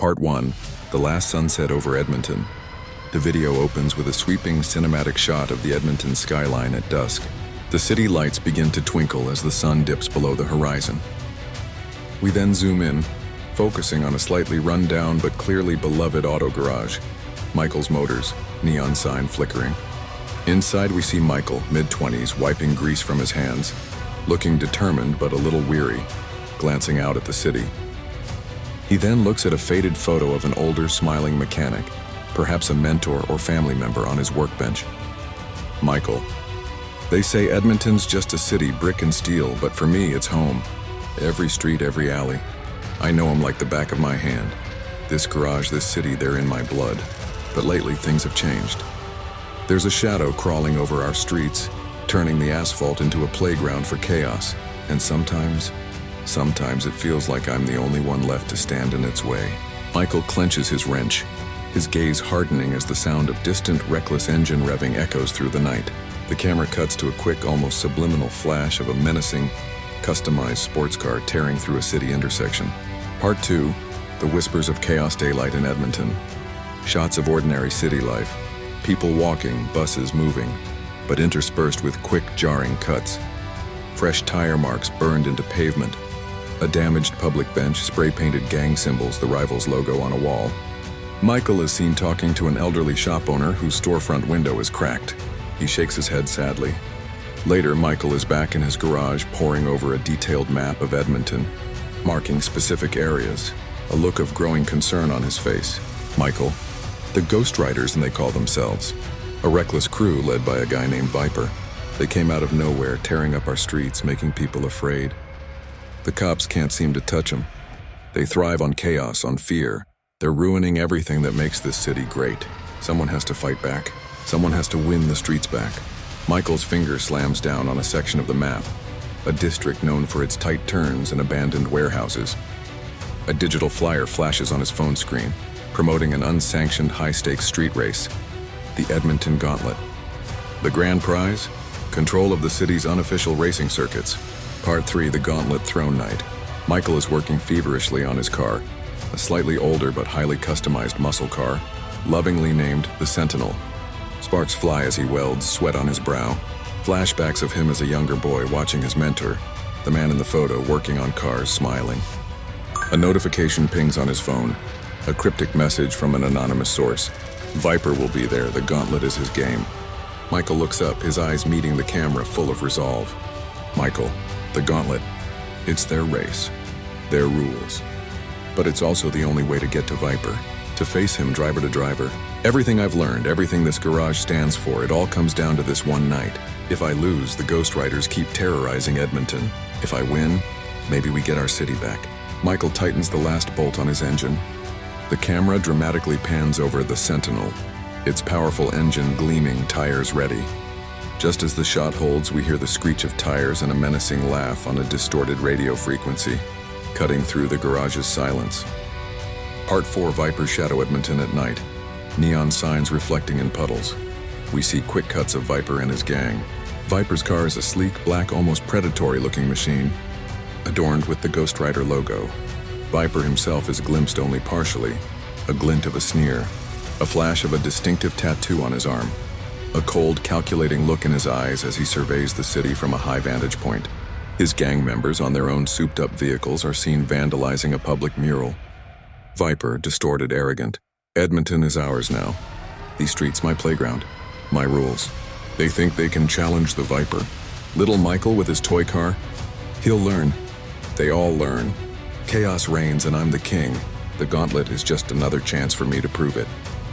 Part 1, The Last Sunset over Edmonton. The video opens with a sweeping cinematic shot of the Edmonton skyline at dusk. The city lights begin to twinkle as the sun dips below the horizon. We then zoom in, focusing on a slightly run-down but clearly beloved auto garage. Michael's Motors, neon sign flickering. Inside we see Michael, mid-20s, wiping grease from his hands, looking determined but a little weary, glancing out at the city. He then looks at a faded photo of an older, smiling mechanic, perhaps a mentor or family member on his workbench. Michael: "They say Edmonton's just a city, brick and steel, but for me it's home. Every street, every alley. I know them like the back of my hand. This garage, this city, they're in my blood. But lately things have changed. There's a shadow crawling over our streets, turning the asphalt into a playground for chaos. And sometimes it feels like I'm the only one left to stand in its way." Michael clenches his wrench, his gaze hardening as the sound of distant, reckless engine revving echoes through the night. The camera cuts to a quick, almost subliminal flash of a menacing, customized sports car tearing through a city intersection. Part 2, The Whispers of Chaos Daylight in Edmonton. Shots of ordinary city life. People walking, buses moving, but interspersed with quick, jarring cuts. Fresh tire marks burned into pavement. A damaged public bench, spray-painted gang symbols, the rival's logo on a wall. Michael is seen talking to an elderly shop owner whose storefront window is cracked. He shakes his head sadly. Later, Michael is back in his garage, poring over a detailed map of Edmonton, marking specific areas, a look of growing concern on his face. Michael: "The Ghost Riders, and they call themselves. A reckless crew led by a guy named Viper. They came out of nowhere, tearing up our streets, making people afraid. The cops can't seem to touch them. They thrive on chaos, on fear. They're ruining everything that makes this city great. Someone has to fight back. Someone has to win the streets back." Michael's finger slams down on a section of the map, a district known for its tight turns and abandoned warehouses. A digital flyer flashes on his phone screen, promoting an unsanctioned high-stakes street race, the Edmonton Gauntlet. The grand prize? Control of the city's unofficial racing circuits. Part 3, The Gauntlet Throne Night. Michael is working feverishly on his car, a slightly older but highly customized muscle car, lovingly named the Sentinel. Sparks fly as he welds, sweat on his brow. Flashbacks of him as a younger boy watching his mentor, the man in the photo working on cars, smiling. A notification pings on his phone, a cryptic message from an anonymous source. Viper will be there, the gauntlet is his game. Michael looks up, his eyes meeting the camera, full of resolve. Michael: "The gauntlet. It's their race, their rules. But it's also the only way to get to Viper, to face him driver to driver. Everything I've learned, everything this garage stands for, it all comes down to this one night. If I lose, the Ghost Riders keep terrorizing Edmonton. If I win, maybe we get our city back." Michael tightens the last bolt on his engine. The camera dramatically pans over the Sentinel, its powerful engine gleaming, tires ready. Just as the shot holds, we hear the screech of tires and a menacing laugh on a distorted radio frequency, cutting through the garage's silence. Part 4, Viper's Shadow Edmonton at night. Neon signs reflecting in puddles. We see quick cuts of Viper and his gang. Viper's car is a sleek, black, almost predatory-looking machine, adorned with the Ghost Rider logo. Viper himself is glimpsed only partially, a glint of a sneer, a flash of a distinctive tattoo on his arm, a cold, calculating look in his eyes as he surveys the city from a high vantage point. His gang members on their own souped-up vehicles are seen vandalizing a public mural. Viper, distorted, arrogant. "Edmonton is ours now. These streets, my playground, my rules. They think they can challenge the Viper. Little Michael with his toy car? He'll learn. They all learn. Chaos reigns and I'm the king. The gauntlet is just another chance for me to prove it."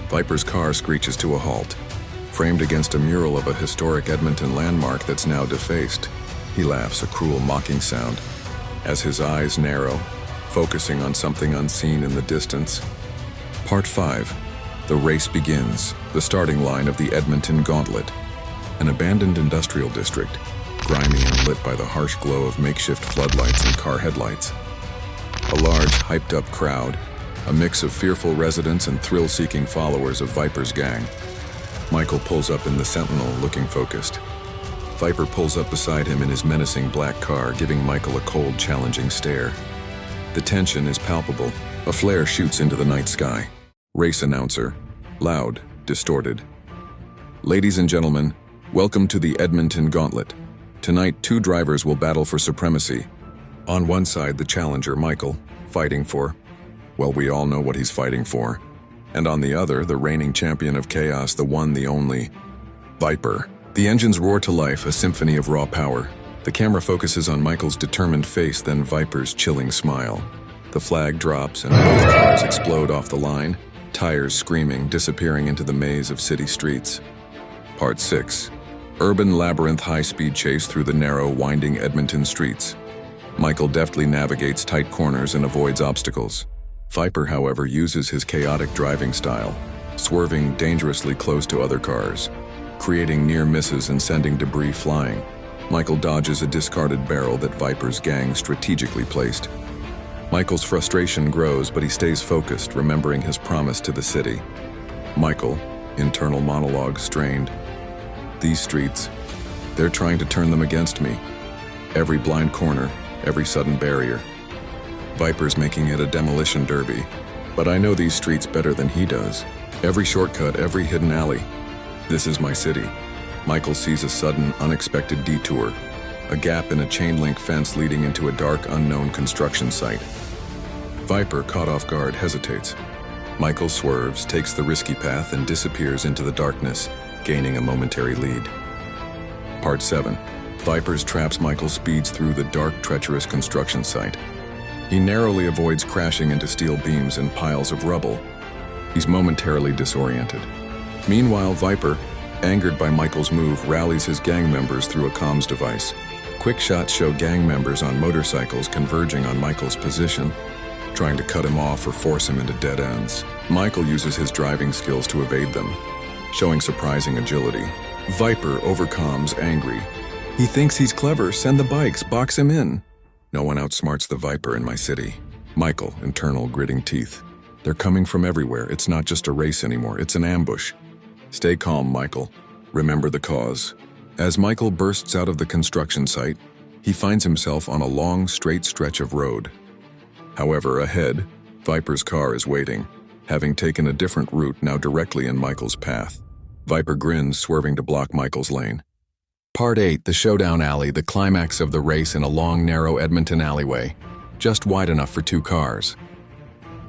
Viper's car screeches to a halt, framed against a mural of a historic Edmonton landmark that's now defaced. He laughs, a cruel, mocking sound, as his eyes narrow, focusing on something unseen in the distance. Part 5, The Race Begins, the starting line of the Edmonton Gauntlet. An abandoned industrial district, grimy and lit by the harsh glow of makeshift floodlights and car headlights. A large, hyped-up crowd, a mix of fearful residents and thrill-seeking followers of Viper's gang. Michael pulls up in the Sentinel, looking focused. Viper pulls up beside him in his menacing black car, giving Michael a cold, challenging stare. The tension is palpable, A flare shoots into the night sky. Race announcer. Loud, distorted. Ladies and gentlemen, welcome to the Edmonton Gauntlet. Tonight, 2 drivers will battle for supremacy. On one side, the challenger, Michael, fighting for, well, we all know what he's fighting for. And on the other, the reigning champion of chaos, the one, the only, Viper. The engines roar to life, a symphony of raw power. The camera focuses on Michael's determined face, then Viper's chilling smile. The flag drops and both cars explode off the line, tires screaming, disappearing into the maze of city streets. Part 6. Urban labyrinth high-speed chase through the narrow, winding Edmonton streets. Michael deftly navigates tight corners and avoids obstacles. Viper, however, uses his chaotic driving style, swerving dangerously close to other cars, creating near misses and sending debris flying. Michael dodges a discarded barrel that Viper's gang strategically placed. Michael's frustration grows, but he stays focused, remembering his promise to the city. Michael, internal monologue strained. These streets, they're trying to turn them against me. Every blind corner, every sudden barrier. Viper's making it a demolition derby, but I know these streets better than he does. Every shortcut, every hidden alley. This is my city. Michael sees a sudden, unexpected detour, a gap in a chain-link fence leading into a dark, unknown construction site. Viper, caught off guard, hesitates. Michael swerves, takes the risky path, and disappears into the darkness, gaining a momentary lead. Part 7. Viper's traps. Michael speeds through the dark, treacherous construction site. He narrowly avoids crashing into steel beams and piles of rubble. He's momentarily disoriented. Meanwhile, Viper, angered by Michael's move, rallies his gang members through a comms device. Quick shots show gang members on motorcycles converging on Michael's position, trying to cut him off or force him into dead ends. Michael uses his driving skills to evade them, showing surprising agility. Viper, over comms, angry. He thinks he's clever. Send the bikes, box him in. No one outsmarts the Viper in my city. Michael, internal, gritting teeth. They're coming from everywhere. It's not just a race anymore. It's an ambush. Stay calm, Michael. Remember the cause. As Michael bursts out of the construction site, he finds himself on a long, straight stretch of road. However, ahead, Viper's car is waiting, having taken a different route now directly in Michael's path. Viper grins, swerving to block Michael's lane. Part 8, the showdown alley, the climax of the race in a long, narrow Edmonton alleyway, just wide enough for 2 cars.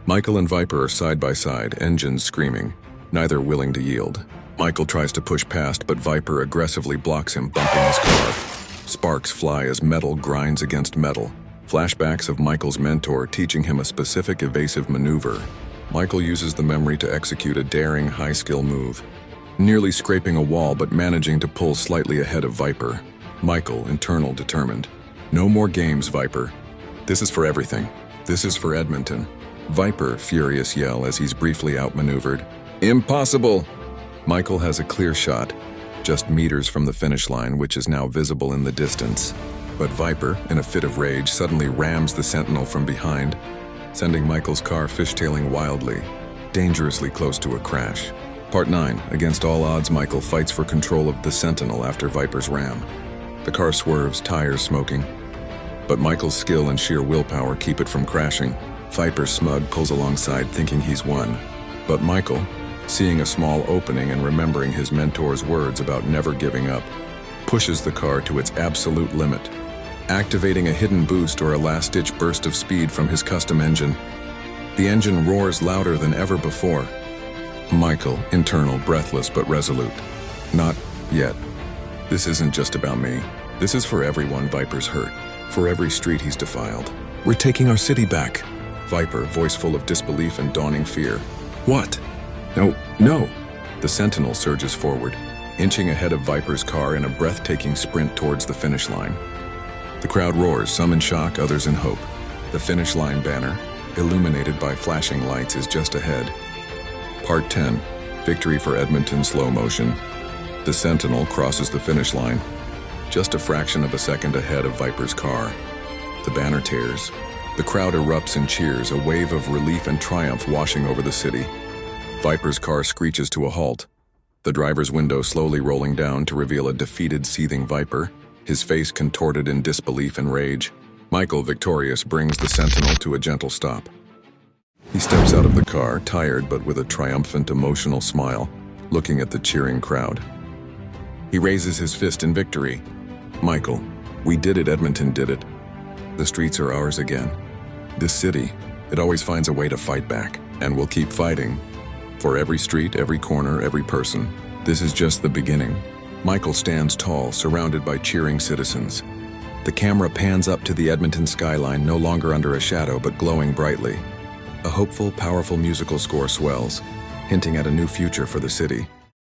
Michael and Viper are side by side, engines screaming, neither willing to yield. Michael tries to push past, but Viper aggressively blocks him, bumping his car. Sparks fly as metal grinds against metal. Flashbacks of Michael's mentor teaching him a specific evasive maneuver. Michael uses the memory to execute a daring, high-skill move, nearly scraping a wall but managing to pull slightly ahead of Viper. Michael, internal, determined. No more games, Viper. This is for everything. This is for Edmonton. Viper, furious yell as he's briefly outmaneuvered. Impossible! Michael has a clear shot, just meters from the finish line, which is now visible in the distance. But Viper, in a fit of rage, suddenly rams the Sentinel from behind, sending Michael's car fishtailing wildly, dangerously close to a crash. Part 9. Against all odds, Michael fights for control of the Sentinel after Viper's ram. The car swerves, tires smoking. But Michael's skill and sheer willpower keep it from crashing. Viper, smug, pulls alongside, thinking he's won. But Michael, seeing a small opening and remembering his mentor's words about never giving up, pushes the car to its absolute limit, activating a hidden boost or a last-ditch burst of speed from his custom engine. The engine roars louder than ever before. Michael, internal, breathless but resolute. Not yet. This isn't just about me. This is for everyone Viper's hurt, for every street he's defiled. We're taking our city back. Viper, voice full of disbelief and dawning fear. What? No. The Sentinel surges forward, inching ahead of Viper's car in a breathtaking sprint towards the finish line. The crowd roars, some in shock, others in hope. The finish line banner, illuminated by flashing lights, is just ahead. Part 10. Victory for Edmonton, slow motion. The Sentinel crosses the finish line, just a fraction of a second ahead of Viper's car. The banner tears. The crowd erupts in cheers, a wave of relief and triumph washing over the city. Viper's car screeches to a halt, the driver's window slowly rolling down to reveal a defeated, seething Viper, his face contorted in disbelief and rage. Michael, victorious, brings the Sentinel to a gentle stop. He steps out of the car, tired but with a triumphant, emotional smile, looking at the cheering crowd. He raises his fist in victory. Michael, we did it, Edmonton did it. The streets are ours again. This city, it always finds a way to fight back, and we'll keep fighting. For every street, every corner, every person. This is just the beginning. Michael stands tall, surrounded by cheering citizens. The camera pans up to the Edmonton skyline, no longer under a shadow, but glowing brightly. A hopeful, powerful musical score swells, hinting at a new future for the city.